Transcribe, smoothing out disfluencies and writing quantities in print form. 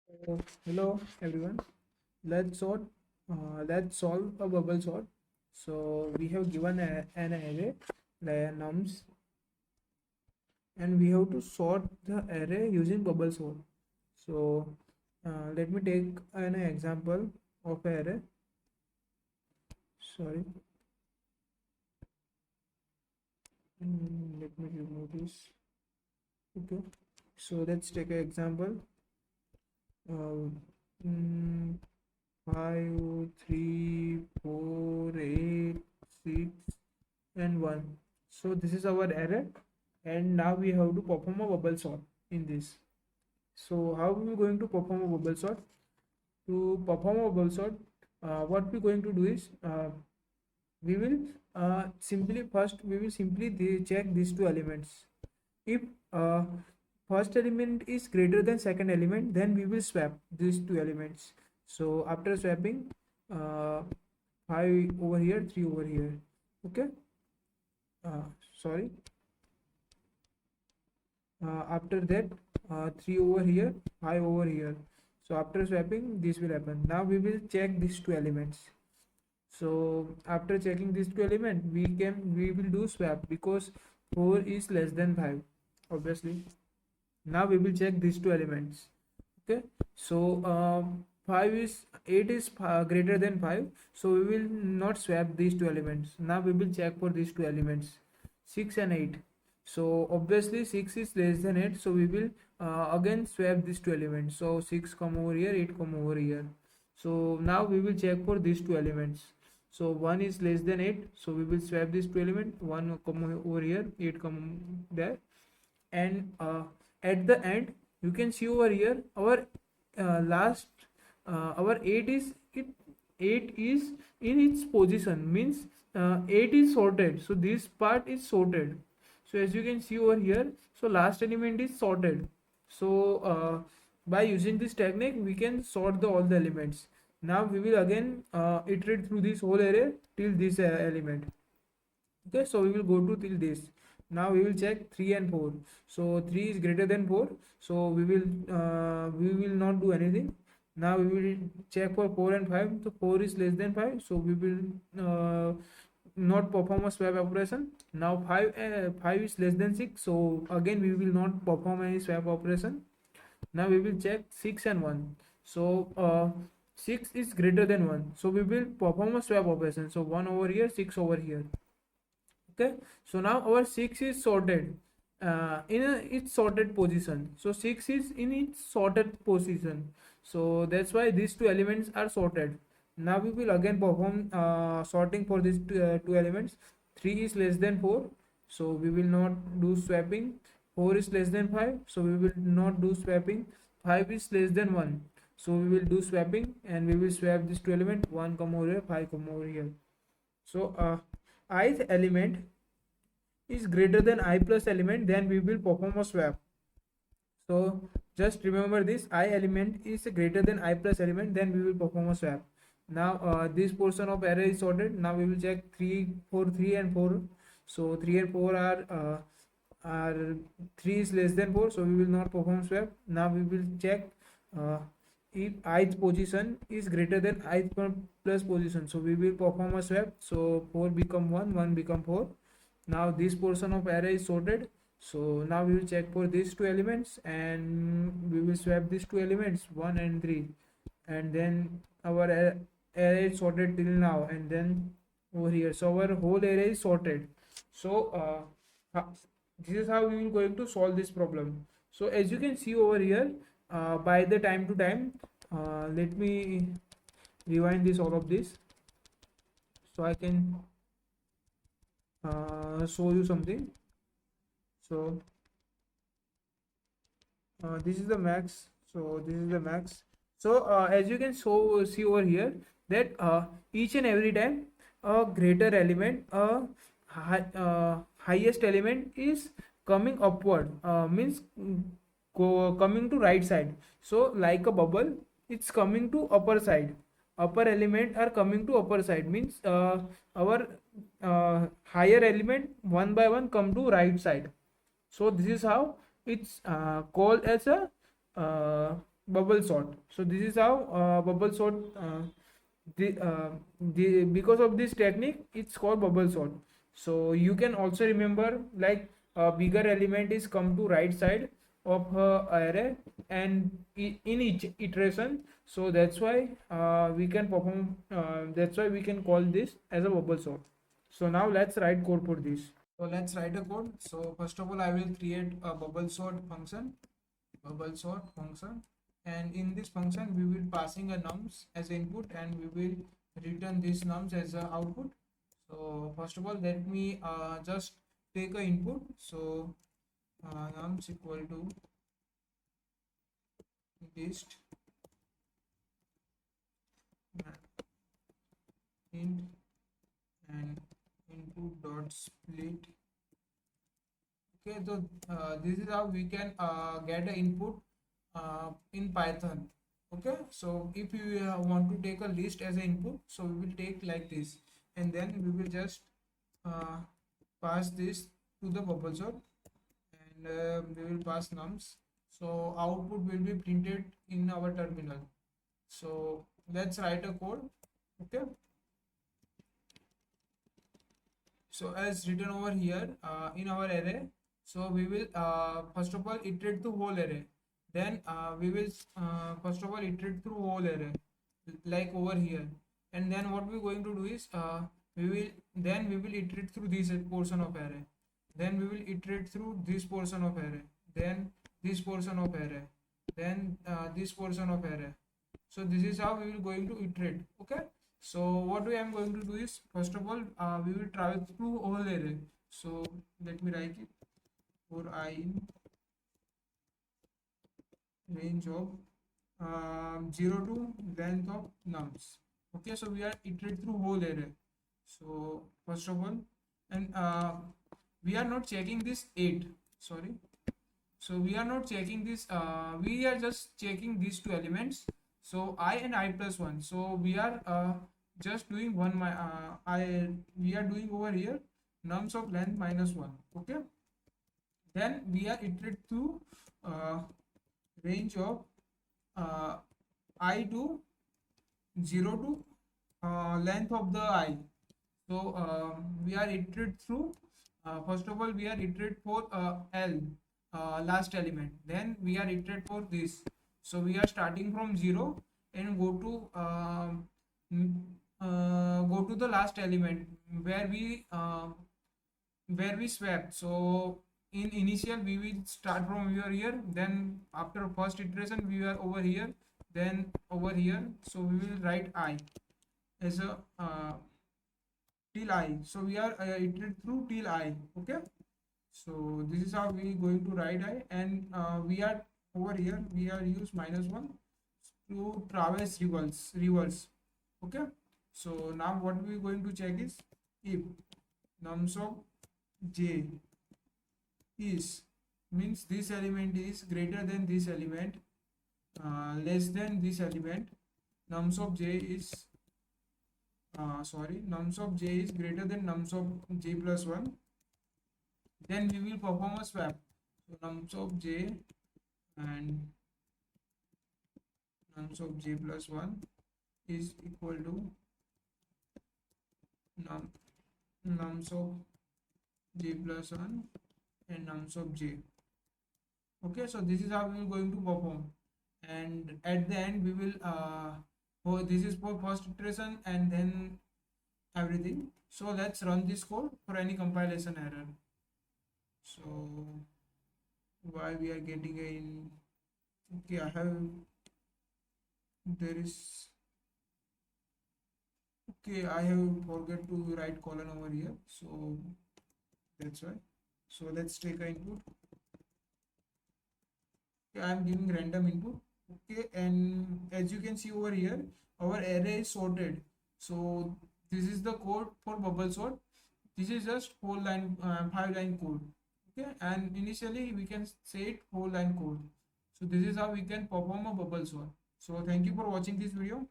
Hello everyone. Let's sort. Let's solve a bubble sort. So we have given an array, the nums, and we have to sort the array using bubble sort. So let me take an example of array. Sorry. Let me remove this. Okay. So let's take an example. Uh, mm, 5, 3, 4, 8, 6, and 1. So this is our array, and now we have to perform a bubble sort in this. So how are we going to perform a bubble sort? To perform a bubble sort, what we're going to do is we will simply check these two elements. If uh, first element is greater than second element, then we will swap these two elements. So after swapping, uh, 5 over here, 3 over here. Okay. uh, Sorry. After that, 3 over here, 5 over here. So after swapping, this will happen. Now we will check these two elements. So after checking these two elements, we will do swap because 4 is less than 5, obviously. Now we will check these two elements. Okay. So 5 is 8 is greater than 5, so we will not swap these two elements. Now we will check for these two elements, 6 and 8. So obviously 6 is less than 8, so we will again swap these two elements. So 6 come over here, 8 come over here. So now we will check for these two elements. So 1 is less than 8, so we will swap these two elements. 1 come over here, 8 come there. And at the end, you can see over here our last our 8 is in its position, means 8 is sorted, so this part is sorted. So as you can see over here, so last element is sorted. So by using this technique, we can sort all the elements. Now we will again iterate through this whole array till this element. Okay, so we will go to till this. Now we will check 3 and 4. So 3 is greater than 4, so we will not do anything. Now we will check for 4 and 5. So 4 is less than 5, so we will not perform a swap operation. Now 5 is less than 6, so again we will not perform any swap operation. Now we will check 6 and 1. So 6 is greater than 1, so we will perform a swap operation. So 1 over here, 6 over here. Okay. So now our 6 is sorted its sorted position. So 6 is in its sorted position, so that's why these two elements are sorted. Now we will again perform sorting for these two elements. 3 is less than 4, so we will not do swapping. 4 is less than 5, so we will not do swapping. 5 is less than 1, so we will do swapping, and we will swap these two elements. 1 come over here, 5 come over here. So ith element is greater than I plus element, then we will perform a swap. So just remember this, I element is greater than I plus element, then we will perform a swap. Now this portion of array is sorted. Now we will check 3, 4, 3 and 4. So 3 and 4 are 3 is less than 4, so we will not perform swap. Now we will check uh, if ith position is greater than ith plus position, so we will perform a swap. So 4 become 1, 1 become 4. Now this portion of array is sorted, so now we will check for these two elements, and we will swap these two elements, 1 and 3, and then our array is sorted till now, and then over here, so our whole array is sorted. So this is how we will going to solve this problem. So as you can see over here, by the time to time, let me rewind this all of this, so I can show you something. So this is the max. So this is the max. So as you can see over here, that each and every time a greater element, highest element is coming upward, means coming to right side. So like a bubble, it's coming to upper side. Upper element are coming to upper side, means our higher element one by one come to right side. So this is how it's called as a bubble sort. So this is how bubble sort, the because of this technique it's called bubble sort. So you can also remember, like a bigger element is come to right side of array, and in each iteration. So that's why we can perform, that's why we can call this as a bubble sort. So now let's write code for this. So let's write a code. So first of all, I will create a bubble sort function, and in this function we will passing a nums as input, and we will return these nums as a output. So first of all, let me just take a input. So nums equal to list int and input dot split. Okay, so this is how we can get an input in Python. Okay, so if you want to take a list as an input, so we will take like this, and then we will just uh, pass this to the bubble sort, and we will pass nums. So output will be printed in our terminal. So let's write a code. Okay, so as written over here in our array, so we will first of all iterate the whole array. Then we will first of all iterate through whole array, like over here. And then what we're going to do is we will iterate through this portion of array. Then we will iterate through this portion of array. Then this portion of array. Then this portion of array. So this is how we will going to iterate. Okay, so what we am going to do is, first of all we will travel through whole array. So let me write it for I in range of 0 to length of nums. Okay, so we are iterate through whole array. So first of all, and we are not checking this 8, sorry. So we are not checking this, we are just checking these two elements, so I and I plus 1. So we are just doing one, we are doing over here nums of length minus 1. Okay, then we are iterate to range of I to 0 to length of the I. So we are iterate through, first of all we are iterate for L, last element. Then we are iterate for this. So we are starting from 0 and go to the last element where we swap. So in initial we will start from here, then after first iteration we are over here, then over here. So we will write I as a till I. So we are iterate through till I. Okay, so this is how we going to write I, and we are over here we are use -1 to traverse reverse. Okay, so now what we going to check is, if nums of j is, means this element is greater than this element, less than this element, nums of j is nums of j is greater than nums of j plus 1, then we will perform a swap. So nums of j and nums of j plus 1 is equal to nums of j plus 1 and nums of j. Okay, so this is how we are going to perform, and at the end we will this is for first iteration and then everything. So let's run this code for any compilation error. So why we are getting in, okay, I have forgot to write colon over here, so that's why. So let's take an input. Okay, I am giving random input. Okay, and as you can see over here, our array is sorted. So this is the code for bubble sort. This is just 4 line 5 line code. Okay, and initially we can say it 4 line code. So this is how we can perform a bubble sort. So thank you for watching this video.